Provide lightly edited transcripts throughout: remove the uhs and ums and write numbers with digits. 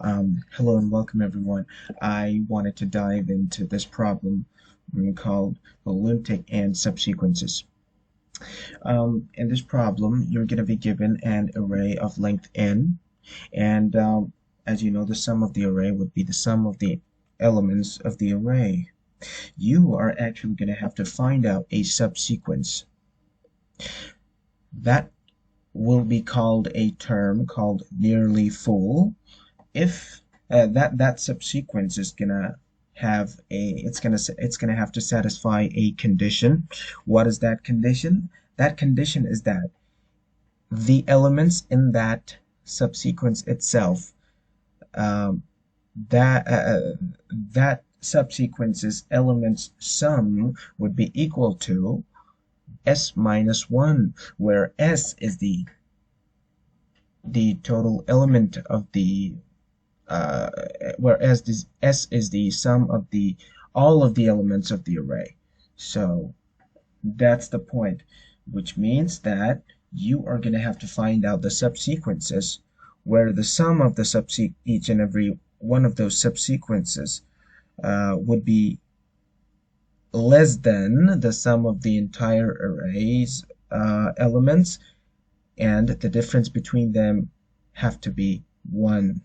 Hello and welcome everyone. I wanted to dive into this problem called the Luntik and subsequences. In this problem, you're going to be given an array of length n, and as you know, the sum of the array would be the sum of the elements of the array. You are actually going to have to find out a subsequence. That will be called a term called nearly full if that subsequence is gonna have it's gonna have to satisfy a condition. What is that condition? That condition is that the elements in that subsequence itself, um, that subsequence's elements sum would be equal to s minus 1, where s is the total element of the uh, whereas this S is the sum of all of the elements of the array. So that's the point, which means that you are going to have to find out the subsequences where the sum of each and every one of those subsequences would be less than the sum of the entire array's elements, and the difference between them have to be 1,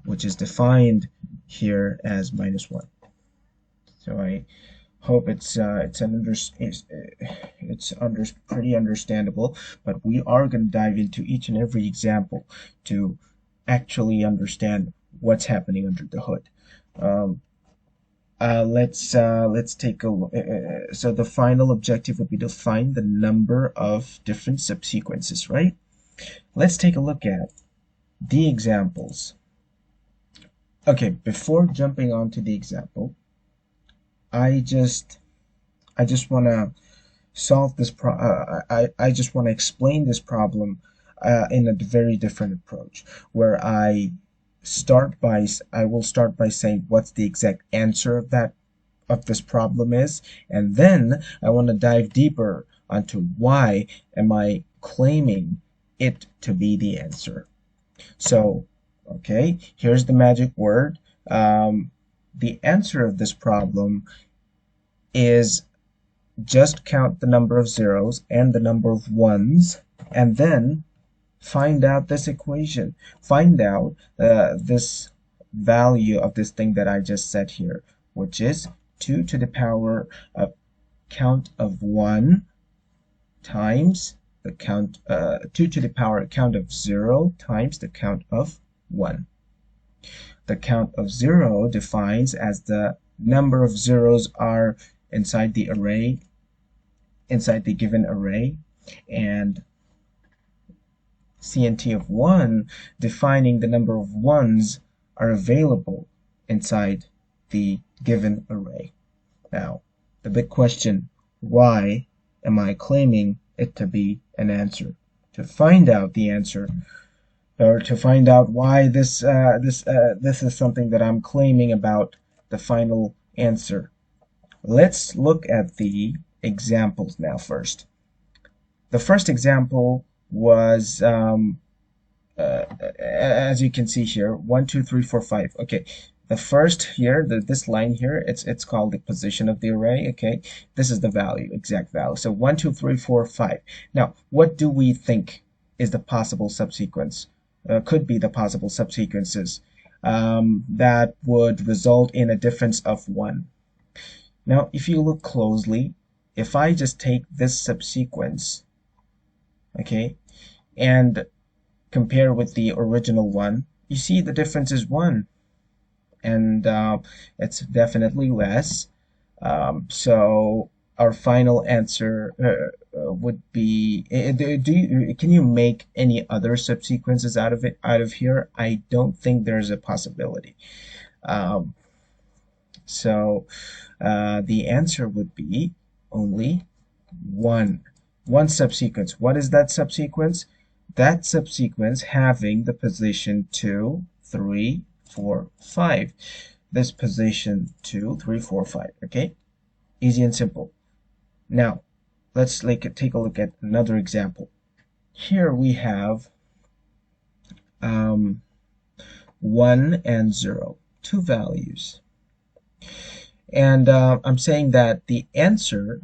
which is defined here as minus 1. So I hope it's pretty understandable, but we are going to dive into each and every example to actually understand what's happening under the hood. Let's take a look. So the final objective would be to find the number of different subsequences, right? Let's take a look at the examples. Okay, before jumping on to the example, I just want to solve this I just want to explain this problem in a very different approach, where I will start by saying what's the exact answer of this problem is, and then I want to dive deeper onto why am I claiming it to be the answer. So okay, here's the magic word. The answer of this problem is just count the number of zeros and the number of ones, and then find out this equation. Find out this value of this thing that I just set here, which is 2 to the power of count of 1 times the count 2 to the power count of 0 times the count of 1. The count of 0 defines as the number of zeros are inside the array, inside the given array, and CNT of 1 defining the number of ones are available inside the given array. Now, the big question, why am I claiming it to be an answer? To find out the answer, or to find out why this is something that I'm claiming about the final answer, let's look at the examples now first. The first example was as you can see here, 1 2 3 4 5. Okay, the first here, this line here, it's called the position of the array. Okay, this is the value, exact value. So 1 2 3 4 5. Now, what do we think is the possible subsequence? Could be the possible subsequences that would result in a difference of 1. Now, if you look closely, if I just take this subsequence, okay, and compare with the original one, you see the difference is 1, and it's definitely less. So our final answer would be, can you make any other subsequences out of here? I don't think there's a possibility. So the answer would be only one subsequence. What is that subsequence? That subsequence having the position 2 3 4 5. This position 2 3 4 5. Okay, easy and simple. Now let's take a look at another example. Here we have 1 and 0, two values. And I'm saying that the answer,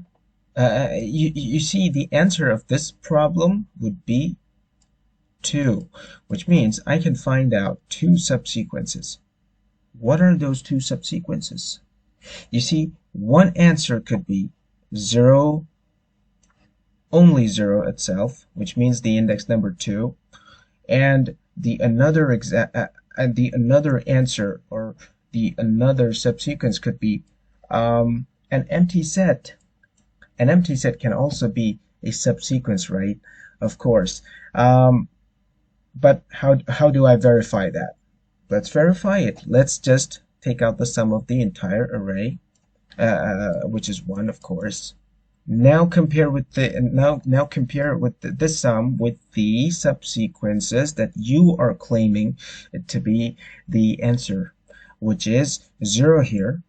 you see, the answer of this problem would be 2, which means I can find out two subsequences. What are those two subsequences? You see, one answer could be 0, only 0 itself, which means the index number 2, and the another answer, or the another subsequence could be an empty set. An empty set can also be a subsequence, right? Of course. But how do I verify that? Let's verify it. Let's just take out the sum of the entire array, which is 1, of course. Now compare with this sum with the subsequences that you are claiming it to be the answer, which is 0 here.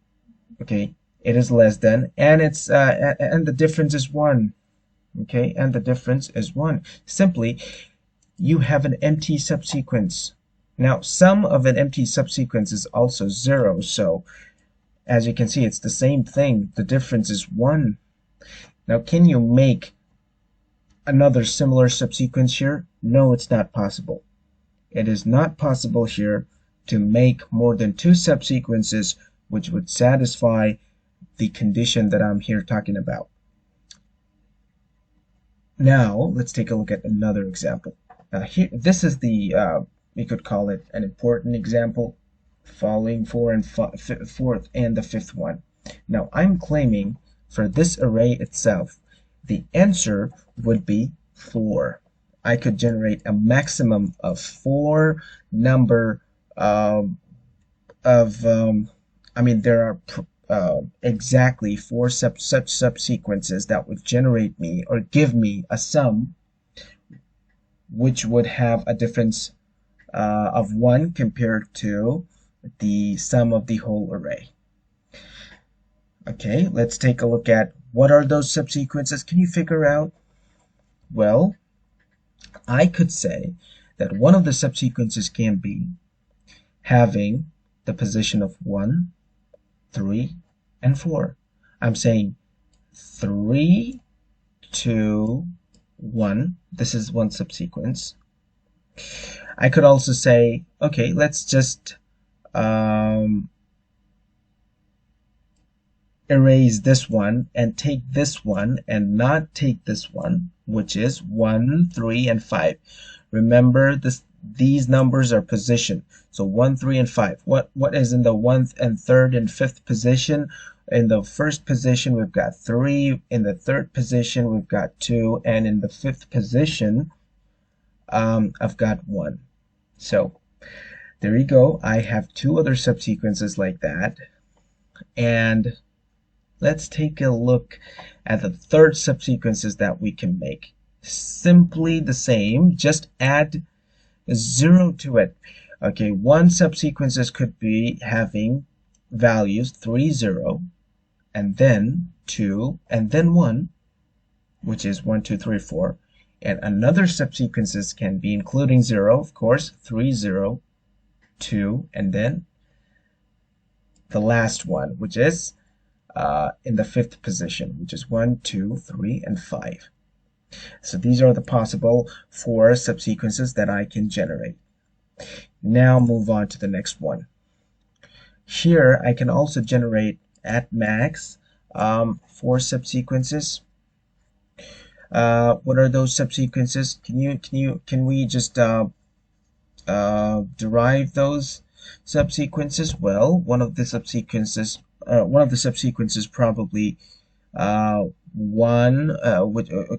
Okay, it is less than, and it's and the difference is 1. Okay, and the difference is 1. Simply, you have an empty subsequence. Now, sum of an empty subsequence is also 0, so as you can see, it's the same thing. The difference is 1. Now, can you make another similar subsequence here? No, it's not possible. It is not possible here to make more than two subsequences which would satisfy the condition that I'm here talking about. Now, let's take a look at another example. Here, this is the, we could call it an important example, following fourth and the fifth one. Now, I'm claiming for this array itself, the answer would be 4. I could generate a maximum of 4 number I mean, there are exactly 4 such subsequences that would generate me or give me a sum which would have a difference of 1 compared to the sum of the whole array. Okay, let's take a look at what are those subsequences. Can you figure out? Well, I could say that one of the subsequences can be having the position of 1, 3, and 4. I'm saying 3, 2, 1. This is one subsequence. I could also say, okay, let's just erase this one and take this one and not take this one, which is 1, 3, and 5. Remember, these numbers are position. So 1, 3, and 5. What is in the 1st and 3rd and 5th position? In the 1st position, we've got 3. In the 3rd position, we've got 2. And in the 5th position, I've got 1. So there you go. I have 2 other subsequences like that. And let's take a look at the 3rd subsequences that we can make. Simply the same, just add 0 to it. Okay, one subsequences could be having values 3, 0, and then 2, and then 1, which is 1, 2, 3, 4. And another subsequences can be including 0, of course, 3, 0, 2, and then the last one, which is in the 5th position, which is 1, 2, 3, and 5. So these are the possible 4 subsequences that I can generate. Now move on to the next one. Here I can also generate at max 4 subsequences. What are those subsequences? Can we just derive those subsequences? Well, one of the subsequences probably 1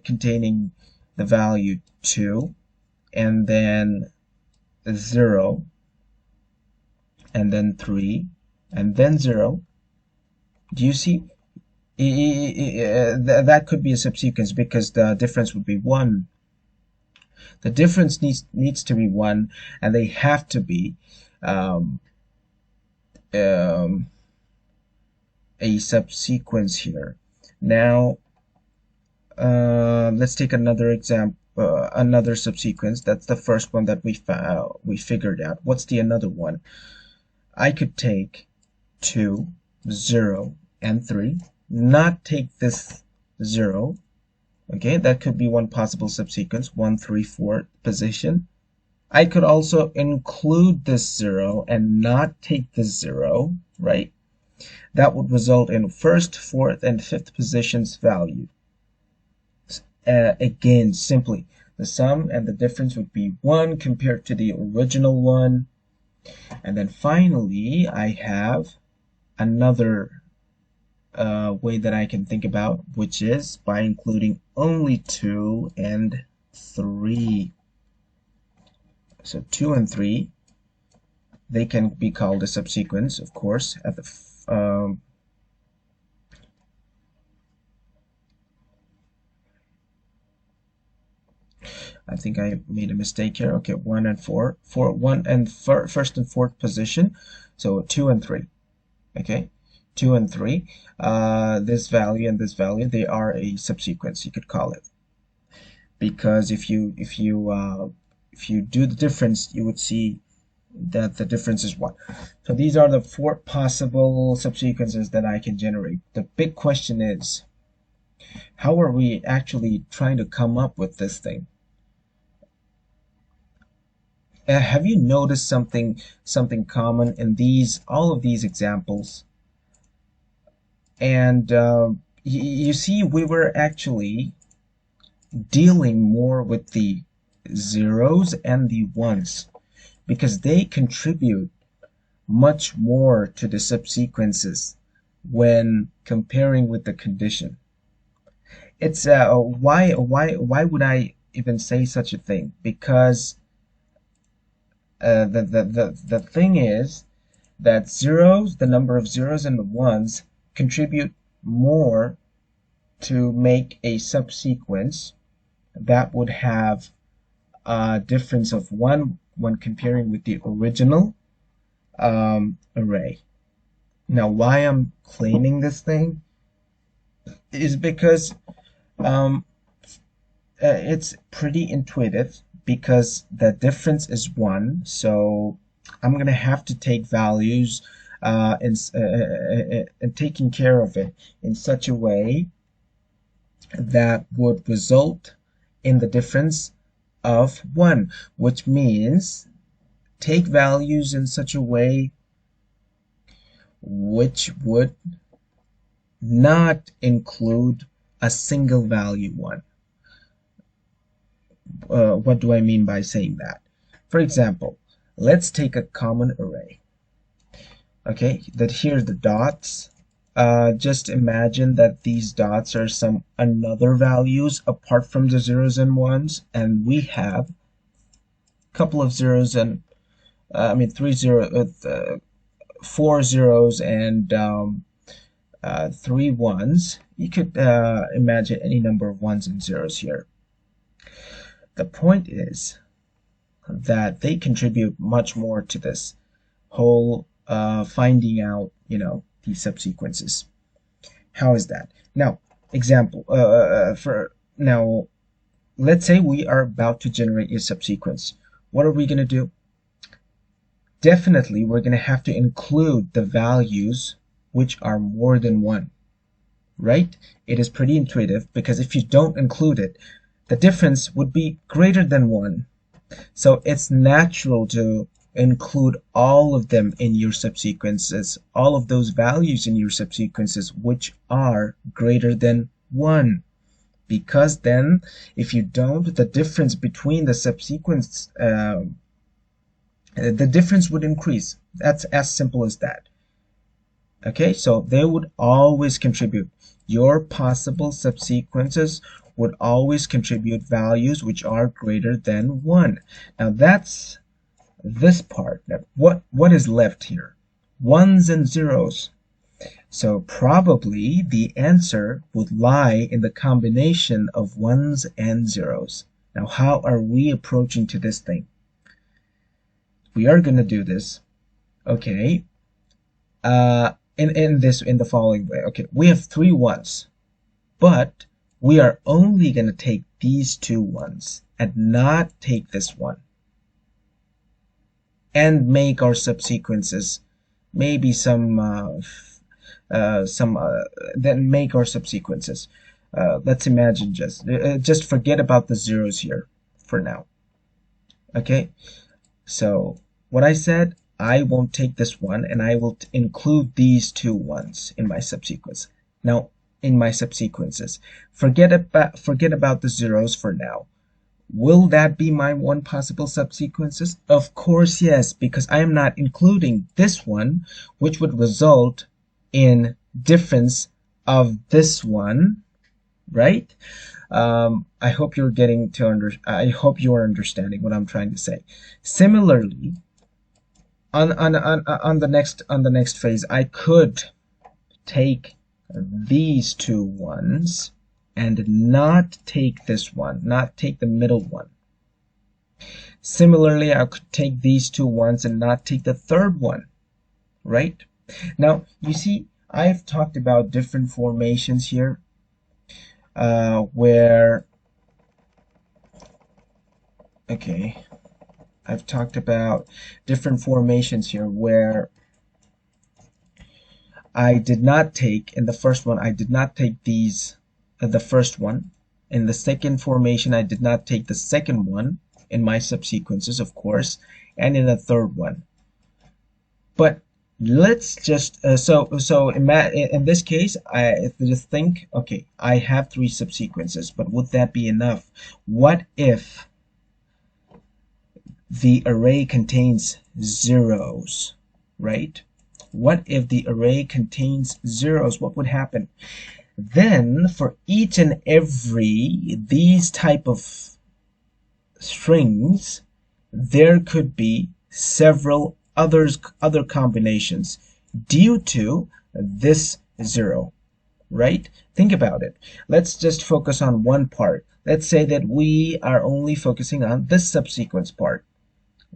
containing the value 2, and then 0, and then 3, and then 0. Do you see? That could be a subsequence because the difference would be 1. The difference needs to be 1, and they have to be a subsequence here. Now, let's take another example. another subsequence. That's the first one that we figured out. What's the another one? I could take 2, 0, and 3, not take this 0. Okay, that could be one possible subsequence, 1, 3, 4 position. I could also include this 0 and not take this 0, right? That would result in first, fourth, and fifth positions value. Again, simply, the sum and the difference would be 1 compared to the original one. And then finally, I have another way that I can think about, which is by including only 2 and 3. So 2 and 3, they can be called a subsequence, of course, at the I think I made a mistake here. Okay, 1 and 4, 1 and first and fourth position. So 2 and 3. Okay, 2 and 3. This value and this value, they are a subsequence, you could call it, because if you do the difference, you would see that the difference is 1. So these are the 4 possible subsequences that I can generate. The big question is, how are we actually trying to come up with this thing? Have you noticed something common in all of these examples? And you see, we were actually dealing more with the zeros and the ones, because they contribute much more to the subsequences when comparing with the condition. It's why would I even say such a thing? Because the thing is that zeros, the number of zeros and the ones, contribute more to make a subsequence that would have a difference of 1 when comparing with the original array. Now, why I'm claiming this thing is because it's pretty intuitive, because the difference is 1, so I'm going to have to take values and taking care of it in such a way that would result in the difference of 1, which means take values in such a way which would not include a single value 1. What do I mean by saying that? For example, let's take a common array. Okay, that here's the dots. Just imagine that these dots are some another values apart from the zeros and ones, and we have a couple of zeros and 4 zeros and 3 ones. You could imagine any number of ones and zeros here. The point is that they contribute much more to this whole finding out, these subsequences. How is that? Now, example, let's say we are about to generate a subsequence. What are we going to do? Definitely, we're going to have to include the values which are more than 1, right? It is pretty intuitive, because if you don't include it, the difference would be greater than 1. So it's natural to include all of them in your subsequences, all of those values in your subsequences which are greater than 1. Because then, if you don't, the difference between the subsequence, the difference would increase. That's as simple as that. Okay, so they would always contribute. Your possible subsequences would always contribute values which are greater than 1. Now that's this part. Now, what is left here? Ones and zeros. So probably the answer would lie in the combination of ones and zeros. Now, how are we approaching to this thing? We are going to do this. Okay. In the following way. Okay, we have 3 ones, but we are only going to take these 2 ones. and not take this one, and make our subsequences maybe then make our subsequences. Let's imagine just forget about the zeros here for now. Okay, so what I said, I won't take this one, and I will include these two ones in my subsequence. Now, in my subsequences, forget about the zeros for now. Will that be my one possible subsequences? Of course, yes, because I am not including this one, which would result in difference of this one, right? I hope you're getting to I hope you are understanding what I'm trying to say. Similarly, on the next phase, I could take these two ones and not take this one, not take the middle one. Similarly, I could take these two ones and not take the third one, right? Now, you see, I've talked about different formations here, I've talked about different formations here where I did not take, in the first one, I did not take these, the first one. In the second formation, I did not take the second one in my subsequences, of course, and in the third one. But let's just, in this case, I just think, okay, I have 3 subsequences, but would that be enough? What if the array contains zeros, right? What if the array contains zeros? What would happen? Then for each and every these type of strings, there could be several other combinations due to this zero, right? Think about it. Let's just focus on one part. Let's say that we are only focusing on this subsequence part,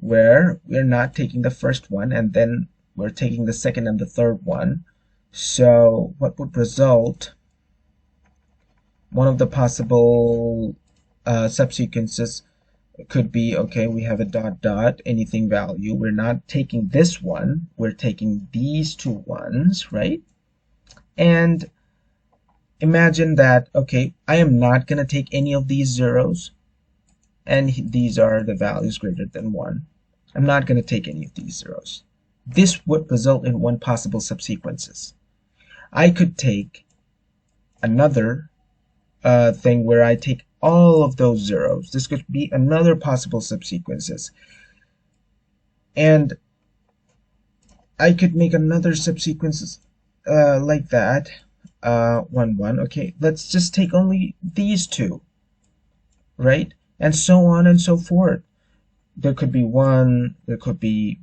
where we're not taking the first one and then we're taking the second and the third one. So what would result, one of the possible subsequences could be, okay, we have a dot dot anything value. We're not taking this one, we're taking these two ones, right? And imagine that, okay, I am not going to take any of these zeros, and these are the values greater than 1. I'm not going to take any of these zeros. This would result in one possible subsequences. I could take another thing where I take all of those zeros. This could be another possible subsequences. And I could make another subsequences like that. 1, 1. Okay, let's just take only these two, right? And so on and so forth. There could be 1, there could be,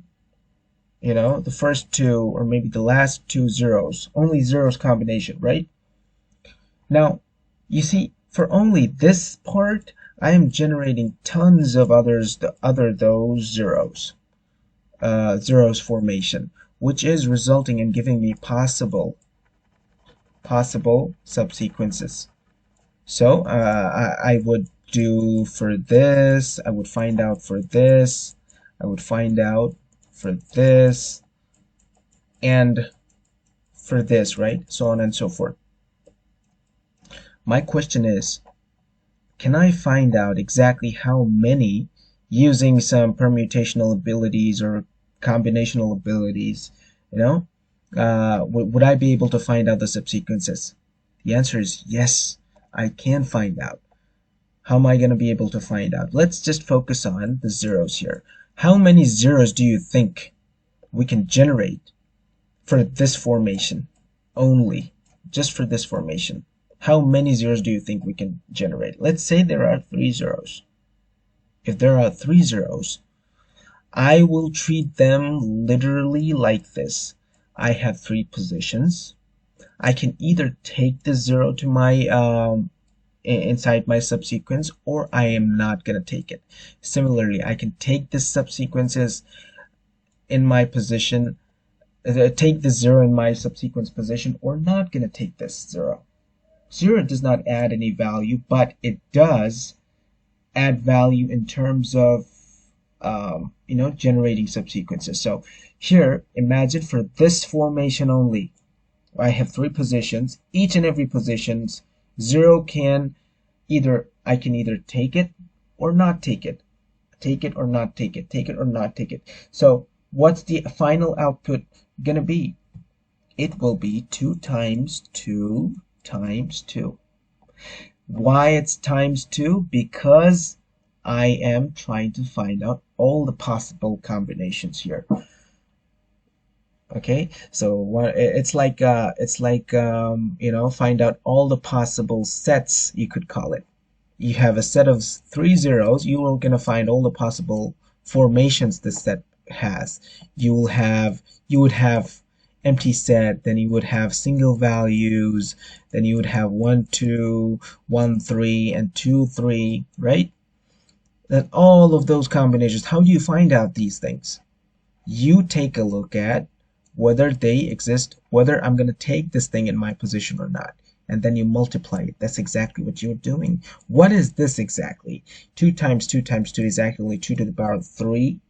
you know, the first 2 or maybe the last 2 zeros. Only zeros combination, right? Now, you see, for only this part, I am generating tons of those zeros. Zeros formation, which is resulting in giving me possible subsequences. So I would do for this, I would find out for this, I would find out for this, and for this, right? So on and so forth. My question is, can I find out exactly how many using some permutational abilities or combinational abilities, you know? Would I be able to find out the subsequences? The answer is yes, I can find out. How am I going to be able to find out? Let's just focus on the zeros here. How many zeros do you think we can generate for this formation only? Just for this formation. How many zeros do you think we can generate? Let's say there are 3 zeros. If there are 3 zeros, I will treat them literally like this. I have 3 positions. I can either take the 0 to my inside my subsequence, or I am not going to take it. Similarly, I can take the subsequences in my position, take the 0 in my subsequence position, or not going to take this 0. 0 does not add any value, but it does add value in terms of generating subsequences. So here, imagine for this formation only, I have three positions. Each and every positions, zero can I can either take it or not take it, take it or not take it, take it or not take it. So what's the final output gonna be? It will be 2 times 2 times 2. Why it's times 2? Because I am trying to find out all the possible combinations here. Okay, so what it's like find out all the possible sets, you could call it. You have a set of 3 zeros, you are going to find all the possible formations this set has. You would have empty set, then you would have single values, then you would have 1 2 1 3 and 2 3, right? Then all of those combinations, how do you find out these things? You take a look at whether they exist, whether I'm going to take this thing in my position or not, and then you multiply it. That's exactly what you're doing. What is this exactly? 2 times 2 times 2 is actually 2 to the power of 3.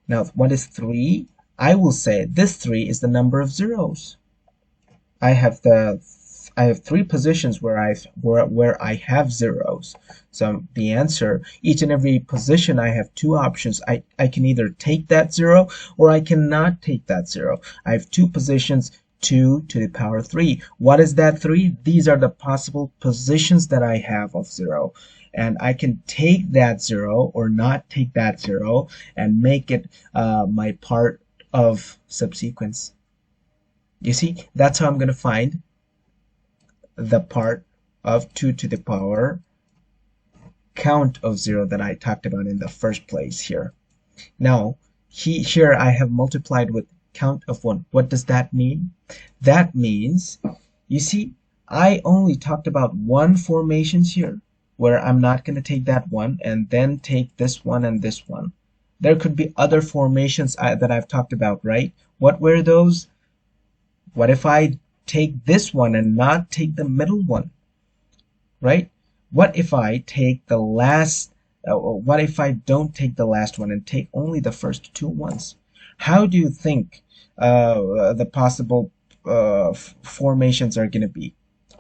Now, what is 3? I will say this 3 is the number of zeros. I have 3 positions where I have zeros. So the answer, each and every position, I have 2 options. I can either take that 0 or I cannot take that 0. I have 2 positions, 2 to the power 3. What is that 3? These are the possible positions that I have of 0. And I can take that 0 or not take that 0 and make it my part of subsequence. You see, that's how I'm going to find the part of 2 to the power count of 0 that I talked about in the first place here. Now, here I have multiplied with count of 1. What does that mean? That means, you see, I only talked about one formations here, where I'm not going to take that one and then take this one and this one. There could be other formations that I've talked about, right? What were those? What if I take this one and not take the middle one, right? What if I take the last, what if I don't take the last one and take only the first 2 ones? How do you think the possible formations are going to be?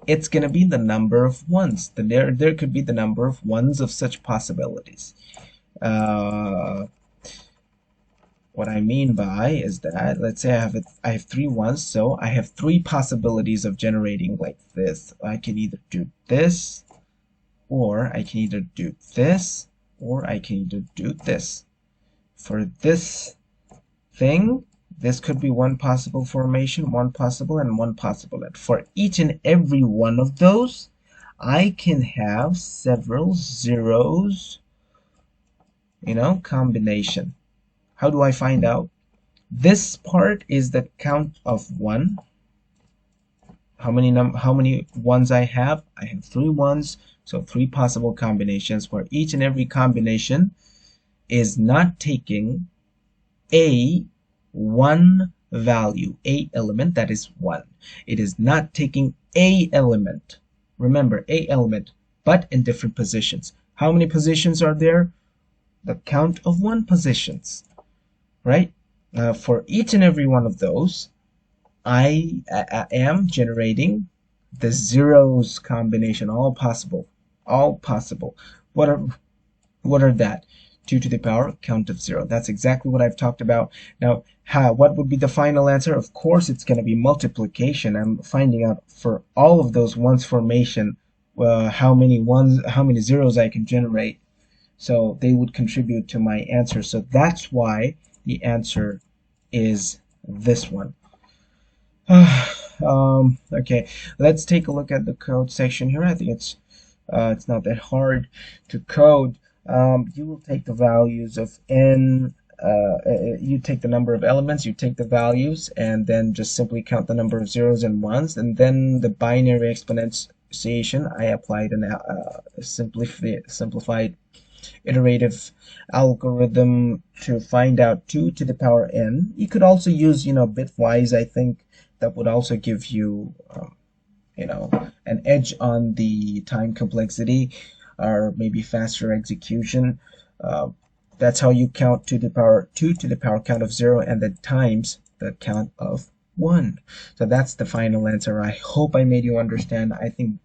It's going to be the number of ones. There could be the number of ones of such possibilities. What I mean by is that, let's say I have 3 ones, so I have 3 possibilities of generating like this. I can either do this, or I can either do this, or I can either do this. For this thing, this could be one possible formation, one possible, and one possible. And for each and every one of those, I can have several zeros, combination. How do I find out? This part is the count of 1. How many ones I have? I have 3 ones, so 3 possible combinations where each and every combination is not taking one value, a element, that is 1. It is not taking a element. Remember, a element, but in different positions. How many positions are there? The count of 1 positions. Right? For each and every one of those, I am generating the zeros combination, all possible. What are that? 2 to the power count of 0. That's exactly what I've talked about. Now, what would be the final answer? Of course, it's going to be multiplication. I'm finding out for all of those ones formation, how many zeros I can generate. So they would contribute to my answer. So that's why the answer is this one. Okay, let's take a look at the code section here. I think it's not that hard to code. You will take the values of n. You take the number of elements, you take the values, and then just simply count the number of zeros and ones, and then the binary exponentiation. I applied a simplified iterative algorithm to find out 2 to the power n. You could also use, bitwise. I think that would also give you, an edge on the time complexity. or maybe faster execution. Uh, that's how you count 2 to the power 2 to the power count of 0 and then times the count of 1. So that's the final answer. I hope I made you understand. I think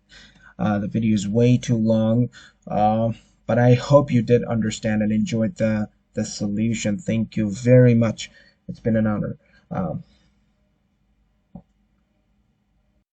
the video is way too long, but I hope you did understand and enjoyed the solution. Thank you very much. It's been an honor.